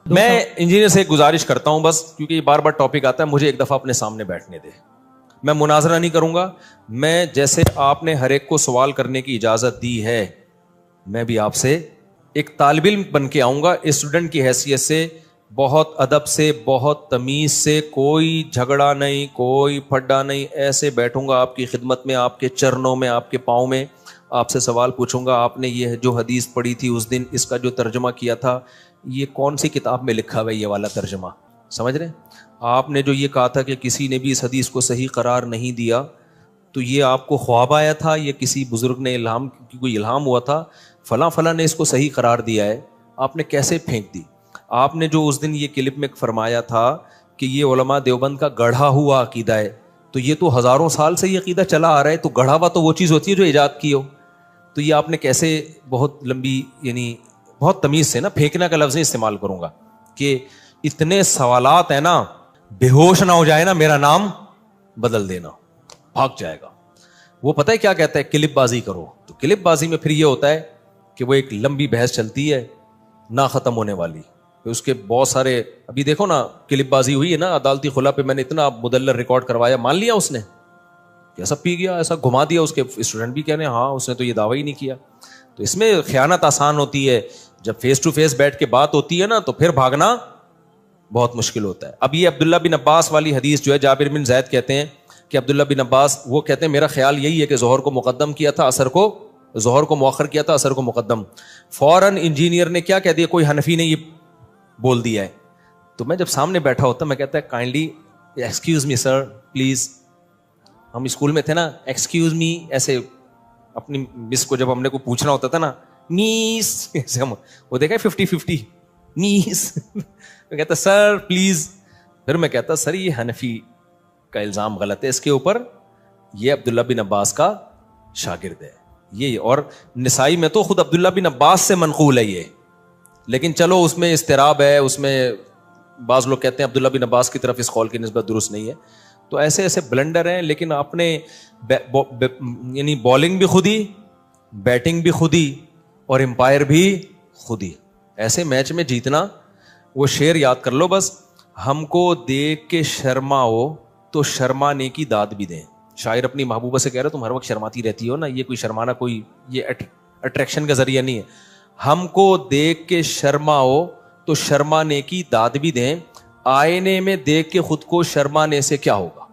میں انجینئر سے ایک گزارش کرتا ہوں بس، کیونکہ یہ بار بار ٹاپک آتا ہے، مجھے ایک دفعہ اپنے سامنے بیٹھنے دے. میں مناظرہ نہیں کروں گا. میں جیسے آپ نے ہر ایک کو سوال کرنے کی اجازت دی ہے، میں بھی آپ سے ایک طالب علم بن کے آؤں گا، اسٹوڈنٹ کی حیثیت سے، بہت ادب سے، بہت تمیز سے، کوئی جھگڑا نہیں، کوئی پھڈا نہیں، ایسے بیٹھوں گا آپ کی خدمت میں، آپ کے چرنوں میں، آپ کے پاؤں میں، آپ سے سوال پوچھوں گا. آپ نے یہ جو حدیث پڑھی تھی اس دن، اس کا جو ترجمہ کیا تھا، یہ کون سی کتاب میں لکھا ہوا ہے یہ والا ترجمہ؟ سمجھ رہے ہیں؟ آپ نے جو یہ کہا تھا کہ کسی نے بھی اس حدیث کو صحیح قرار نہیں دیا، تو یہ آپ کو خواب آیا تھا، یہ کسی بزرگ نے کوئی الہام ہوا تھا، فلاں فلاں نے اس کو صحیح قرار دیا ہے، آپ نے کیسے پھینک دی؟ آپ نے جو اس دن یہ کلپ میں فرمایا تھا کہ یہ علماء دیوبند کا گڑھا ہوا عقیدہ ہے، تو یہ تو ہزاروں سال سے یہ عقیدہ چلا آ رہا ہے، تو گڑھا ہوا تو وہ چیز ہوتی ہے جو ایجاد کی ہو. تو یہ آپ نے کیسے بہت لمبی، یعنی بہت تمیز سے نا، پھینکنا کا لفظ نہیں استعمال کروں گا، کہ اتنے سوالات ہیں نا، بے ہوش نہ ہو جائے نا، میرا نام بدل دینا، بھاگ جائے گا. وہ پتہ ہے کیا کہتا ہے؟ کلپ بازی کرو. تو کلپ بازی میں پھر یہ ہوتا ہے کہ وہ ایک لمبی بحث چلتی ہے نہ ختم ہونے والی، اس کے بہت سارے، ابھی دیکھو نا کلپ بازی ہوئی ہے نا عدالتی خلا پہ، میں نے اتنا مدلل ریکارڈ کروایا، مان لیا اس نے، ایسا پی گیا، ایسا گھما دیا، اس کے اسٹوڈنٹ بھی کہنے ہاں اس نے تو یہ دعویٰ ہی نہیں کیا. تو اس میں خیانت آسان ہوتی ہے، جب فیس ٹو فیس بیٹھ کے بات ہوتی ہے نا تو پھر بھاگنا بہت مشکل ہوتا ہے. اب یہ عبداللہ بن عباس والی حدیث جو ہے، جابر بن زید کہتے ہیں کہ عبداللہ بن عباس وہ کہتے ہیں میرا خیال یہی ہے کہ ظہر کو مقدم کیا تھا، عصر کو، ظہر کو مؤخر کیا تھا، عصر کو مقدم. فوراً انجینئر نے کیا کہہ دیا، کوئی حنفی نے یہ بول دیا ہے. تو میں جب سامنے بیٹھا ہوتا میں کہتا ہے kindly excuse me sir please. ہم اسکول میں تھے نا، ایکسکیوز می ایسے اپنی مس کو جب ہم نے کو پوچھنا ہوتا تھا نا، میس ایسے ہم وہ دیکھا 50-50 میس. میں کہتا سر پلیز. پھر میں کہتا سر یہ حنفی کا الزام غلط ہے اس کے اوپر، یہ عبداللہ بن عباس کا شاگرد ہے یہ. اور نسائی میں تو خود عبداللہ بن عباس سے منقول ہے یہ، لیکن چلو اس میں اضطراب ہے، اس میں بعض لوگ کہتے ہیں عبداللہ بن عباس کی طرف اس قول کی نسبت درست نہیں ہے. تو ایسے ایسے بلنڈر ہیں، لیکن آپ نے یعنی بالنگ بھی خود ہی، بیٹنگ بھی خود ہی، اور امپائر بھی خود ہی. ایسے میچ میں جیتنا، وہ شعر یاد کر لو بس، ہم کو دیکھ کے شرماؤ تو شرمانے کی داد بھی دیں. شاعر اپنی محبوبہ سے کہہ رہے تم ہر وقت شرماتی رہتی ہو نا، یہ کوئی شرمانا کوئی یہ اٹریکشن کا ذریعہ نہیں ہے. ہم کو دیکھ کے شرماؤ تو شرمانے کی داد بھی دیں، آئینے میں دیکھ کے خود کو شرمانے سے کیا ہوگا.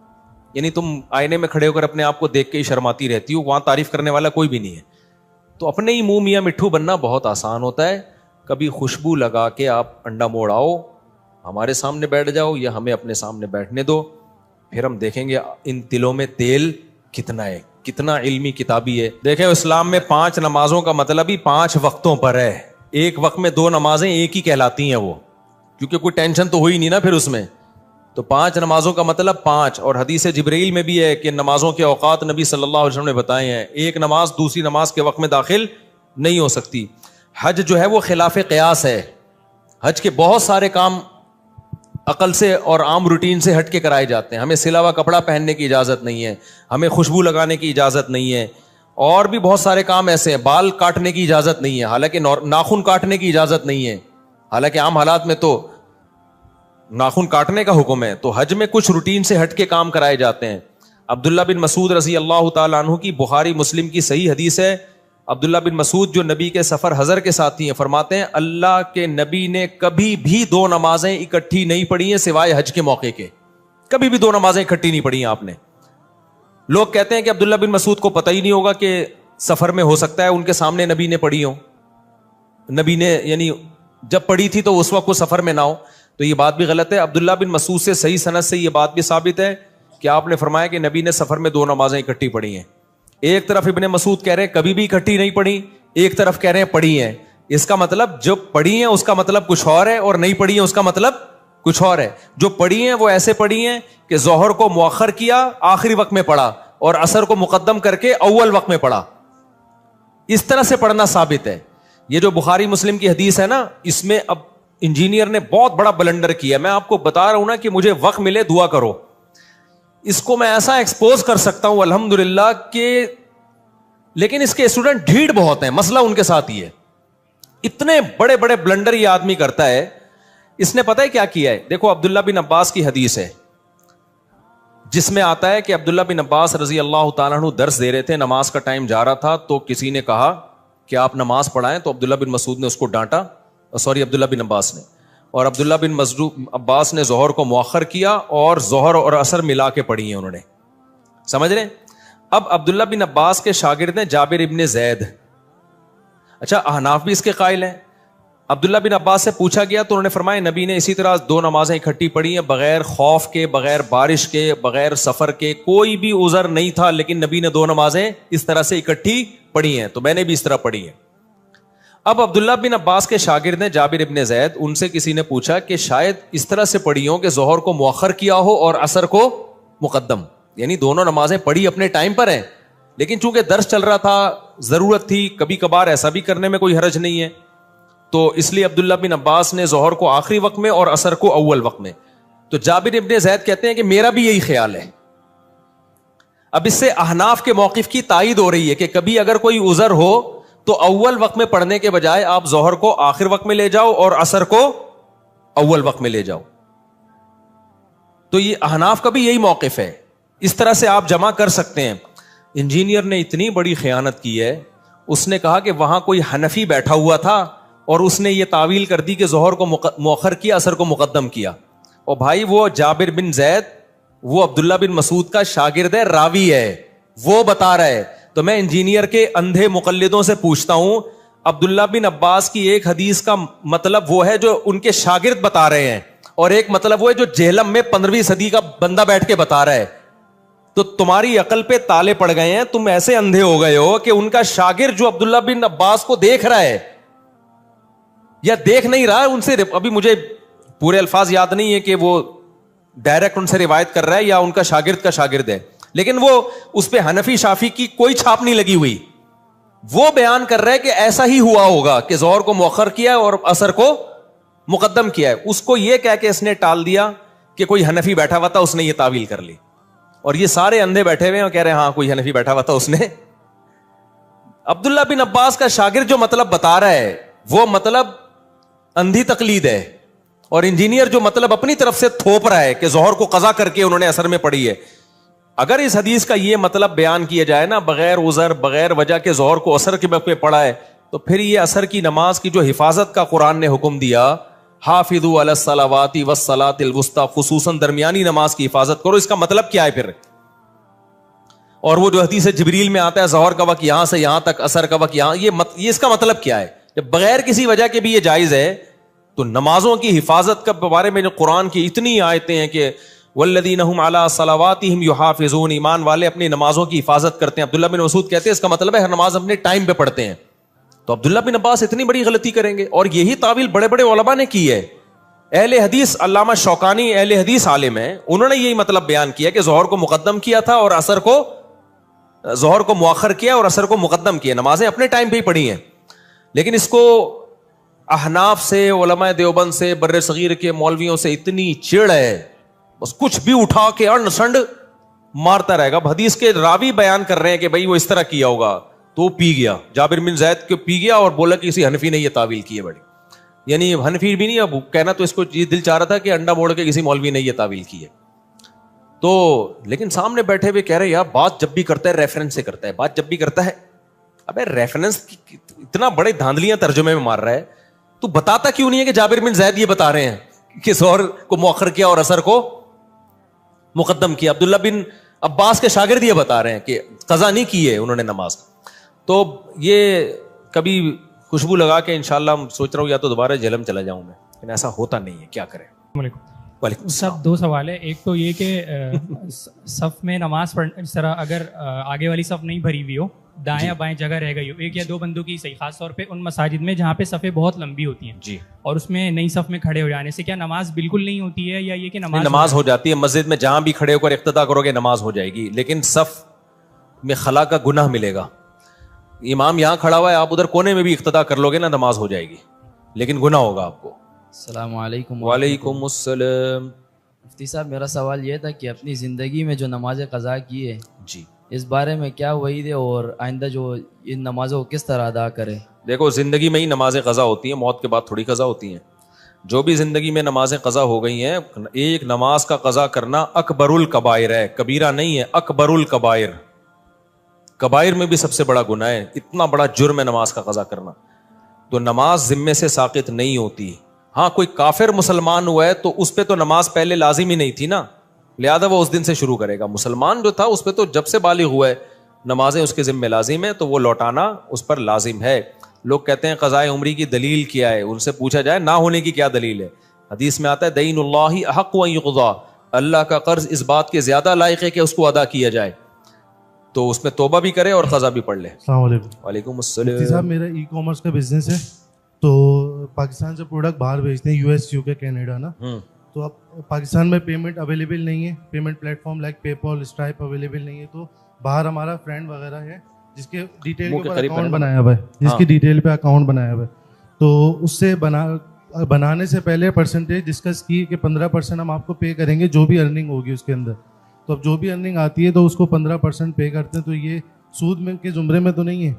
یعنی تم آئینے میں کھڑے ہو کر اپنے آپ کو دیکھ کے ہی شرماتی رہتی ہو، وہاں تعریف کرنے والا کوئی بھی نہیں ہے. تو اپنے ہی منہ میاں مٹھو بننا بہت آسان ہوتا ہے. کبھی خوشبو لگا کے آپ انڈا موڑ آؤ، ہمارے سامنے بیٹھ جاؤ یا ہمیں اپنے سامنے بیٹھنے دو، پھر ہم دیکھیں گے ان تلوں میں تیل کتنا ہے، کتنا علمی کتابی ہے. دیکھیں اسلام میں 5 نمازوں کا مطلب ہی 5 وقتوں پر ہے. ایک وقت میں 2 نمازیں ایک ہی کہلاتی ہیں وہ، کیونکہ کوئی ٹینشن تو ہوئی نہیں نا پھر اس میں. تو 5 نمازوں کا مطلب 5. اور حدیث جبرائیل میں بھی ہے کہ نمازوں کے اوقات نبی صلی اللہ علیہ وسلم نے بتائے ہیں، ایک نماز دوسری نماز کے وقت میں داخل نہیں ہو سکتی. حج جو ہے وہ خلاف قیاس ہے. حج کے بہت سارے کام عقل سے اور عام روٹین سے ہٹ کے کرائے جاتے ہیں. ہمیں سلا ہوا کپڑا پہننے کی اجازت نہیں ہے، ہمیں خوشبو لگانے کی اجازت نہیں ہے، اور بھی بہت سارے کام ایسے ہیں. بال کاٹنے کی اجازت نہیں ہے، حالانکہ ناخن کاٹنے کی اجازت نہیں ہے، حالانکہ عام حالات میں تو ناخن کاٹنے کا حکم ہے. تو حج میں کچھ روٹین سے ہٹ کے کام کرائے جاتے ہیں. عبداللہ بن مسعود رضی اللہ تعالیٰ عنہ کی بخاری مسلم کی صحیح حدیث ہے. عبداللہ بن مسعود جو نبی کے سفر حضر کے ساتھی ہیں، فرماتے ہیں اللہ کے نبی نے کبھی بھی 2 نمازیں اکٹھی نہیں پڑھی ہیں سوائے حج کے موقع کے. کبھی بھی 2 نمازیں اکٹھی نہیں پڑھی ہیں آپ نے. لوگ کہتے ہیں کہ عبداللہ بن مسعود کو پتہ ہی نہیں ہوگا کہ سفر میں ہو سکتا ہے ان کے سامنے نبی نے پڑھی ہو، نبی نے یعنی جب پڑھی تھی تو اس وقت وہ سفر میں نہ ہو. تو یہ بات بھی غلط ہے. عبداللہ بن مسعود سے صحیح سند سے یہ بات بھی ثابت ہے کہ آپ نے فرمایا کہ نبی نے سفر میں 2 نمازیں اکٹھی پڑھی ہیں. ایک طرف ابن مسعود کہہ رہے ہیں کبھی بھی اکٹھی نہیں پڑھی، ایک طرف کہہ رہے ہیں پڑھی ہیں. اس کا مطلب جو پڑھی ہیں اس کا مطلب کچھ اور ہے، اور نہیں پڑھی ہیں اس کا مطلب کچھ اور ہے. جو پڑھی ہیں وہ ایسے پڑھی ہیں کہ ظہر کو مؤخر کیا آخری وقت میں پڑھا، اور عصر کو مقدم کر کے اول وقت میں پڑھا. اس طرح سے پڑھنا ثابت ہے. یہ جو بخاری مسلم کی حدیث ہے نا، اس میں اب انجینئر نے بہت بڑا بلنڈر کیا. میں آپ کو بتا رہا ہوں نا کہ مجھے وقت ملے دعا کرو. اس کو میں ایسا ایکسپوز کر سکتا ہوں الحمدللہ کہ، لیکن اس کے اسٹوڈنٹ ڈھیڑ بہت ہیں. مسئلہ ان کے ساتھ ہی ہے. اتنے بڑے بڑے بلنڈر یہ آدمی کرتا ہے اس نے پتہ ہے کیا کیا ہے؟ دیکھو عبداللہ بن عباس کی حدیث ہے جس میں آتا ہے کہ عبداللہ بن عباس رضی اللہ تعالیٰ عنہ درس دے رہے تھے, نماز کا ٹائم جا رہا تھا, تو کسی نے کہا کہ آپ نماز پڑھائیں, تو عبداللہ بن مسعود نے اس کو ڈانٹا, عبداللہ بن عباس نے, اور عبداللہ بن عباس نے ظہر کو مؤخر کیا اور ظہر اور عصر ملا کے پڑھی ہیں انہوں نے. سمجھ رہے ہیں؟ اب عبداللہ بن عباس کے شاگرد ہیں جابر ابن زید. اچھا, احناف بھی اس کے قائل ہیں. عبداللہ بن عباس سے پوچھا گیا تو انہوں نے فرمایا نبی نے اسی طرح 2 نمازیں اکٹھی پڑھی ہیں, بغیر خوف کے, بغیر بارش کے, بغیر سفر کے, کوئی بھی عذر نہیں تھا, لیکن نبی نے 2 نمازیں اس طرح سے اکٹھی پڑھی ہیں, تو میں نے بھی اس طرح پڑھی ہیں. اب عبداللہ بن عباس کے شاگرد ہیں جابر ابن زید, ان سے کسی نے پوچھا کہ شاید اس طرح سے پڑھی ہوں کہ ظہر کو مؤخر کیا ہو اور عصر کو مقدم, یعنی دونوں نمازیں پڑھی اپنے ٹائم پر ہیں, لیکن چونکہ درس چل رہا تھا, ضرورت تھی, کبھی کبھار ایسا بھی کرنے میں کوئی حرج نہیں ہے, تو اس لیے عبداللہ بن عباس نے ظہر کو آخری وقت میں اور عصر کو اول وقت میں. تو جابر ابن زید کہتے ہیں کہ میرا بھی یہی خیال ہے. اب اس سے احناف کے موقف کی تائید ہو رہی ہے کہ کبھی اگر کوئی عذر ہو تو اول وقت میں پڑھنے کے بجائے آپ ظہر کو آخر وقت میں لے جاؤ اور عصر کو اول وقت میں لے جاؤ. تو یہ احناف کا بھی یہی موقف ہے, اس طرح سے آپ جمع کر سکتے ہیں. انجینئر نے اتنی بڑی خیانت کی ہے, اس نے کہا کہ وہاں کوئی حنفی بیٹھا ہوا تھا اور اس نے یہ تعویل کر دی کہ ظہر کو مؤخر کیا, عصر کو مقدم کیا. اور بھائی وہ جابر بن زید وہ عبداللہ بن مسعود کا شاگرد ہے, راوی ہے, وہ بتا رہا ہے. تو میں انجینئر کے اندھے مقلدوں سے پوچھتا ہوں, عبداللہ بن عباس کی ایک حدیث کا مطلب وہ ہے جو ان کے شاگرد بتا رہے ہیں, اور ایک مطلب وہ ہے جو جہلم میں 15ویں صدی کا بندہ بیٹھ کے بتا رہا ہے. تو تمہاری عقل پہ تالے پڑ گئے ہیں, تم ایسے اندھے ہو گئے ہو کہ ان کا شاگرد جو عبداللہ بن عباس کو دیکھ رہا ہے یا دیکھ نہیں رہا, ان سے ابھی مجھے پورے الفاظ یاد نہیں ہے کہ وہ ڈائریکٹ ان سے روایت کر رہا ہے یا ان کا شاگرد ہے, لیکن وہ اس پہ حنفی شافی کی کوئی چھاپ نہیں لگی ہوئی. وہ بیان کر رہا ہے کہ ایسا ہی ہوا ہوگا کہ ظہر کو مؤخر کیا اور عصر کو مقدم کیا ہے. اس کو یہ کہہ کے اس نے ٹال دیا کہ کوئی حنفی بیٹھا ہوا تھا, اس نے یہ تعویل کر لی, اور یہ سارے اندھے بیٹھے ہوئے ہیں اور کہہ رہے ہیں ہاں کوئی حنفی بیٹھا ہوا تھا, اس نے. عبداللہ بن عباس کا شاگرد جو مطلب بتا رہا ہے وہ مطلب اندھی تقلید ہے, اور انجینئر جو مطلب اپنی طرف سے تھوپ رہا ہے کہ ظہر کو قضا کر کے انہوں نے عصر میں پڑھی ہے. اگر اس حدیث کا یہ مطلب بیان کیا جائے نا, بغیر عذر بغیر وجہ کے ظہر کو عصر کے وقت پہ پڑھا ہے, تو پھر یہ عصر کی نماز کی جو حفاظت کا قرآن نے حکم دیا, حافظوا علی الصلوات والصلاۃ الوسطی, خصوصاً درمیانی نماز کی حفاظت کرو, اس کا مطلب کیا ہے پھر؟ اور وہ جو حدیث جبریل میں آتا ہے ظہر کا وقت یہاں سے یہاں تک, عصر کا وقت یہاں, یہ اس کا مطلب کیا ہے؟ جب بغیر کسی وجہ کے بھی یہ جائز ہے, تو نمازوں کی حفاظت کے بارے میں جو قرآن کی اتنی آیتیں ہیں کہ والذین هم علی صلواتہم یحافظون, ایمان والے اپنی نمازوں کی حفاظت کرتے ہیں. عبداللہ بن مسعود کہتے ہیں اس کا مطلب ہے ہر نماز اپنے ٹائم پہ پڑھتے ہیں. تو عبداللہ بن عباس اتنی بڑی غلطی کریں گے؟ اور یہی تعویل بڑے بڑے علماء نے کی ہے. اہل حدیث علامہ شوکانی اہل حدیث عالم ہیں, انہوں نے یہی مطلب بیان کیا کہ ظہر کو مقدم کیا تھا اور عصر کو, ظہر کو مؤخر کیا اور عصر کو مقدم کیا, نمازیں اپنے ٹائم پہ ہی پڑھی ہیں. لیکن اس کو احناف سے, علماء دیوبند سے, بر صغیر کے مولویوں سے اتنی چڑ ہے, بس کچھ بھی اٹھا کے اڑ سنڈ مارتا رہے گا. حدیث کے راوی بیان کر رہے ہیں کہ بھائی وہ اس طرح کیا ہوگا, تو وہ پی گیا, جابر بن زید کو پی گیا اور بولا کہ کسی حنفی نے یہ تعویل کی ہے بڑی, یعنی حنفی بھی نہیں, اب کہنا تو اس کو یہ دل چاہ رہا تھا کہ انڈا موڑ کے کسی مولوی نے یہ تعویل کی ہے. تو لیکن سامنے بیٹھے ہوئے کہہ رہے یار بات جب بھی کرتا ہے ریفرنس سے کرتا ہے, بات جب بھی کرتا ہے, ابے ریفرنس اتنا بڑے دھاندلیاں ترجمے میں مار رہا ہے, تو بتاتا کیوں نہیں ہے کہ جابر بن زید یہ بتا رہے ہیں کہ ظہر کو مؤخر کیا اور عصر کو مقدم کیا. عبداللہ بن عباس کے شاگرد یہ بتا رہے ہیں کہ قضا نہیں کی ہے انہوں نے نماز. تو یہ کبھی خوشبو لگا کے انشاءاللہ سوچ رہا ہوں یا تو دوبارہ جہلم چلا جاؤں میں, لیکن ایسا ہوتا نہیں ہے, کیا کریں. وعلیکم سب 2 سوال ہے. ایک تو یہ کہ صف میں نماز پڑھنے اس طرح اگر آگے والی صف نہیں بھری ہوئی ہو, دائیں بائیں جگہ رہ گئی ہو, 1 یا 2 بندوں کی صحیح, خاص طور پہ ان مساجد میں جہاں پہ صفیں بہت لمبی ہوتی ہیں جی, اور اس میں نئی صف میں کھڑے ہو جانے سے کیا نماز بالکل نہیں ہوتی ہے, یا یہ کہ نماز ہو جاتی ہے؟ مسجد میں جہاں بھی کھڑے ہو کر اقتدا کرو گے نماز ہو جائے گی, لیکن صف میں خلا کا گناہ ملے گا. امام یہاں کھڑا ہوا ہے, آپ ادھر کونے میں بھی اقتدا کر لو گے نا, نماز ہو جائے گی, لیکن گناہ ہوگا آپ کو. السلام علیکم. وعلیکم السلام. مفتی صاحب میرا سوال یہ تھا کہ اپنی زندگی میں جو نماز قضا کی ہے جی, اس بارے میں کیا وعید ہے, اور آئندہ جو ان نمازوں کو کس طرح ادا کرے؟ دیکھو زندگی میں ہی نمازیں قضا ہوتی ہیں, موت کے بعد تھوڑی قضا ہوتی ہیں. جو بھی زندگی میں نمازیں قضا ہو گئی ہیں, ایک نماز کا قضا کرنا اکبر الکبائر ہے, کبیرہ نہیں ہے, اکبر الکبائر. کبائر میں بھی سب سے بڑا گناہ ہے, اتنا بڑا جرم ہے نماز کا قضا کرنا. تو نماز ذمے سے ساقط نہیں ہوتی. ہاں کوئی کافر مسلمان ہوا ہے تو اس پہ تو نماز پہلے لازم ہی نہیں تھی نا, لہذا وہ اس دن سے شروع کرے گا. مسلمان جو تھا اس پہ تو جب سے بالغ ہوا ہے نمازیں اس کے ذمہ لازم ہے, تو وہ لوٹانا اس پر لازم ہے. لوگ کہتے ہیں قضائے عمری کی دلیل کیا ہے, ان سے پوچھا جائے نہ ہونے کی کیا دلیل ہے. حدیث میں آتا ہے دین اللہ احق ان یقضی, اللہ کا قرض اس بات کے زیادہ لائق ہے کہ اس کو ادا کیا جائے, تو اس میں توبہ بھی کرے اور قضا بھی پڑھ لے. السلام علیکم. وعلیکم مفتی صاحب, السلام. میرا ای کامرس کا بزنس ہے, تو پاکستان سے پروڈکٹ باہر بھیجتے ہیں, یو ایس, یو کے, کینیڈا نا. تو اب پاکستان میں پیمنٹ اویلیبل نہیں ہے, پیمنٹ پلیٹ فارم لائک پے پال, اسٹرائپ اویلیبل نہیں ہے. تو باہر ہمارا فرینڈ وغیرہ ہے جس کے ڈیٹیل کے اوپر اکاؤنٹ بنایا ہوا ہے, جس کی ڈیٹیل پہ اکاؤنٹ بنایا ہوا ہے, تو اس سے بنانے سے پہلے پرسنٹیج ڈسکس کی کہ 15% ہم آپ کو پے کریں گے جو بھی ارننگ ہوگی اس کے اندر. تو اب جو بھی ارننگ آتی ہے تو اس کو 15% پے کرتے ہیں, تو یہ سود میں کے زمرے میں تو نہیں ہے؟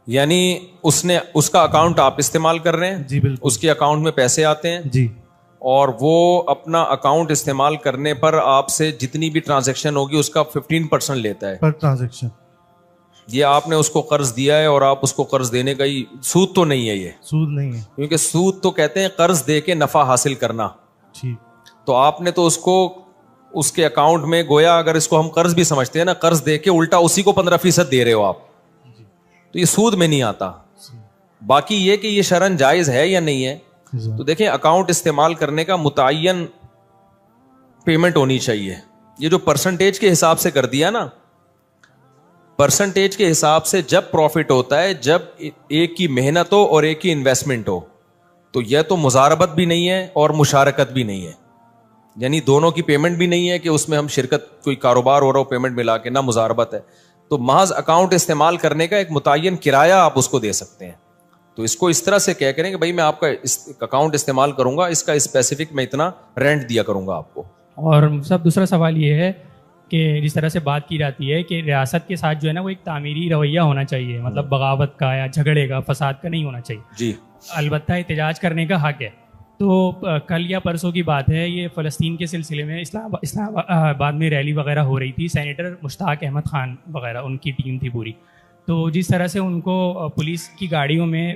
یعنی اس کا اکاؤنٹ آپ استعمال کر رہے ہیں؟ جی بالکل. اس کے اکاؤنٹ میں پیسے آتے ہیں جی, اور وہ اپنا اکاؤنٹ استعمال کرنے پر آپ سے جتنی بھی ٹرانزیکشن ہوگی اس کا 15% لیتا ہے پر ٹرانزیکشن. یہ آپ نے اس کو قرض دیا ہے اور آپ اس کو قرض دینے کا ہی, سود تو نہیں ہے یہ, سود نہیں ہے کیونکہ سود تو کہتے ہیں قرض دے کے نفع حاصل کرنا. ٹھیک. تو آپ نے تو اس کو اس کے اکاؤنٹ میں گویا اگر اس کو ہم قرض بھی سمجھتے ہیں نا, قرض دے کے الٹا اسی کو 15% دے رہے ہو آپ, تو یہ سود میں نہیں آتا. باقی یہ کہ یہ شرعاً جائز ہے یا نہیں ہے, تو دیکھیں اکاؤنٹ استعمال کرنے کا متعین پیمنٹ ہونی چاہیے. یہ جو پرسنٹیج کے حساب سے کر دیا نا, پرسنٹیج کے حساب سے جب پروفٹ ہوتا ہے جب ایک کی محنت ہو اور ایک کی انویسٹمنٹ ہو, تو یہ تو مزاربت بھی نہیں ہے اور مشارکت بھی نہیں ہے, یعنی دونوں کی پیمنٹ بھی نہیں ہے کہ اس میں ہم شرکت, کوئی کاروبار ہو رہا ہو پیمنٹ ملا کے, نہ مزاربت ہے. تو محض اکاؤنٹ استعمال کرنے کا ایک متعین کرایہ آپ اس کو دے سکتے ہیں. تو اس کو اس طرح سے کہہ کریں کہ بھائی میں آپ کا اکاؤنٹ استعمال کروں گا, اس کا اسپیسیفک میں اتنا رینٹ دیا کروں گا آپ کو. اور سب دوسرا سوال یہ ہے کہ جس طرح سے بات کی جاتی ہے کہ ریاست کے ساتھ جو ہے نا وہ ایک تعمیری رویہ ہونا چاہیے, مطلب بغاوت کا یا جھگڑے کا, فساد کا نہیں ہونا چاہیے. جی البتہ احتجاج کرنے کا حق ہے. تو کل یا پرسوں کی بات ہے, یہ فلسطین کے سلسلے میں اسلام آباد میں ریلی وغیرہ ہو رہی تھی, سینیٹر مشتاق احمد خان وغیرہ ان کی ٹیم تھی پوری. تو جس طرح سے ان کو پولیس کی گاڑیوں میں